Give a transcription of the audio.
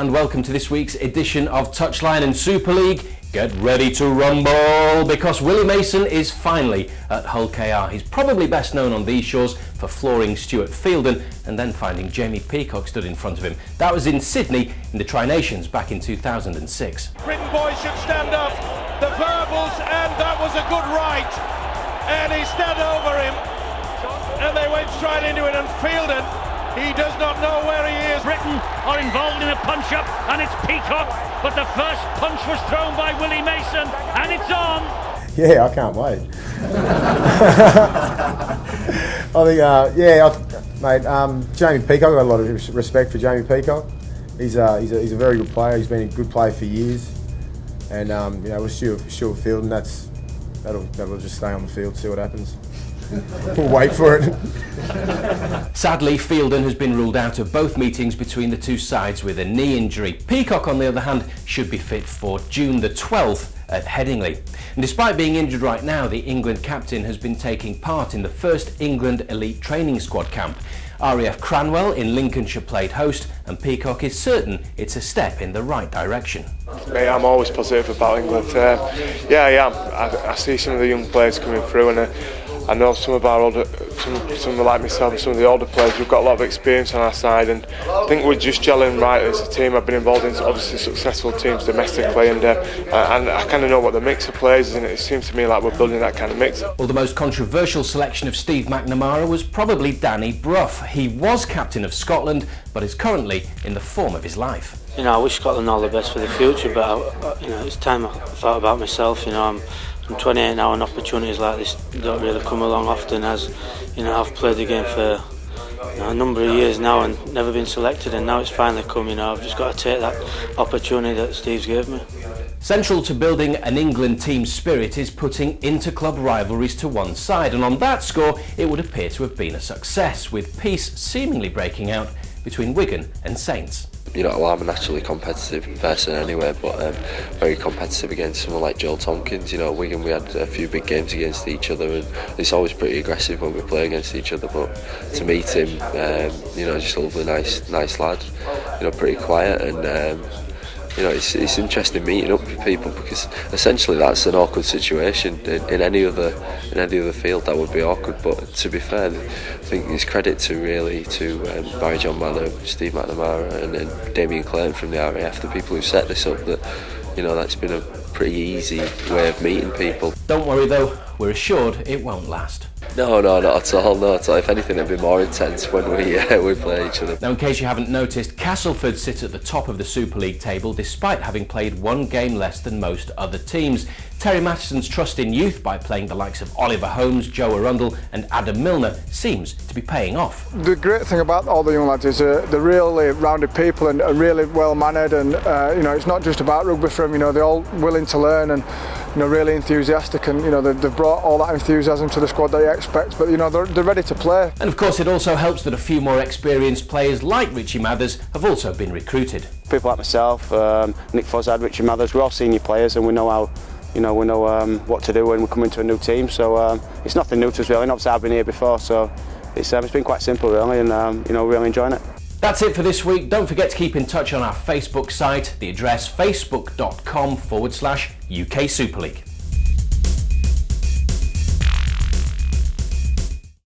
and welcome to this week's edition of Touchline and Super League. Get ready to rumble, because Willie Mason is finally at Hull KR. He's probably best known on these shores for flooring Stuart Fielden and then finding Jamie Peacock stood in front of him. That was in Sydney in the Tri-Nations back in 2006. Britain boys should stand up, the verbals, and that was a good right. And he stood over him, and they went straight into it, and Fielden, he does not know where he is. Britain are involved in a punch-up, and it's Peacock, but the first punch was thrown by Willie Mason, and it's on. Yeah, I can't wait. Jamie Peacock, I've got a lot of respect for Jamie Peacock. He's a very good player. He's been a good player for years, and with Stuart Fielden, that'll just stay on the field, see what happens. We'll wait for it. Sadly, Fielden has been ruled out of both meetings between the two sides with a knee injury. Peacock, on the other hand, should be fit for June the 12th at Headingley. And despite being injured right now, the England captain has been taking part in the first England elite training squad camp. RAF Cranwell in Lincolnshire played host, and Peacock is certain it's a step in the right direction. I'm always positive about England. I am. I see some of the young players coming through, and I know some of our older, some like myself and some of the older players, we've got a lot of experience on our side, and I think we're just gelling right as a team. I've been involved in obviously successful teams domestically, and I kind of know what the mix of players is, and it seems to me like we're building that kind of mix. Well, the most controversial selection of Steve McNamara was probably Danny Brough. He was captain of Scotland, but is currently in the form of his life. I wish Scotland all the best for the future, but it's time I thought about myself. I'm 28 now, and opportunities like this don't really come along often, as I've played the game for a number of years now and never been selected, and now it's finally come. I've just got to take that opportunity that Steve's gave me. Central to building an England team spirit is putting inter-club rivalries to one side, and on that score it would appear to have been a success, with peace seemingly breaking out between Wigan and Saints. I'm a naturally competitive person anyway, but very competitive against someone like Joel Tompkins. Wigan, we had a few big games against each other, and it's always pretty aggressive when we play against each other. But to meet him, just a lovely, nice lad. Pretty quiet, and it's interesting meeting up with people, because essentially that's an awkward situation. In any other field that would be awkward, but to be fair, I think it's credit to Barry John Manor, Steve McNamara, and then Damien Clayton from the RAF, the people who set this up. That's been a pretty easy way of meeting people. Don't worry though, we're assured it won't last. No, not at all. No, at all. If anything, it'd be more intense when we play each other. Now, in case you haven't noticed, Castleford sit at the top of the Super League table despite having played one game less than most other teams. Terry Mattison's trust in youth by playing the likes of Oliver Holmes, Joe Arundel and Adam Milner seems to be paying off. The great thing about all the young lads is they're really rounded people and are really well mannered, and it's not just about rugby for them. They're all willing to learn and really enthusiastic, and they've brought all that enthusiasm to the squad that you expect, but they're ready to play. And of course it also helps that a few more experienced players like Richie Mathers have also been recruited. People like myself, Nick Fozzard, Richie Mathers, we're all senior players, and we know how what to do when we come into a new team, so it's nothing new to us really, and obviously I've been here before, so it's been quite simple really, and really enjoying it. That's it for this week. Don't forget to keep in touch on our Facebook site, the address facebook.com/UK Super League.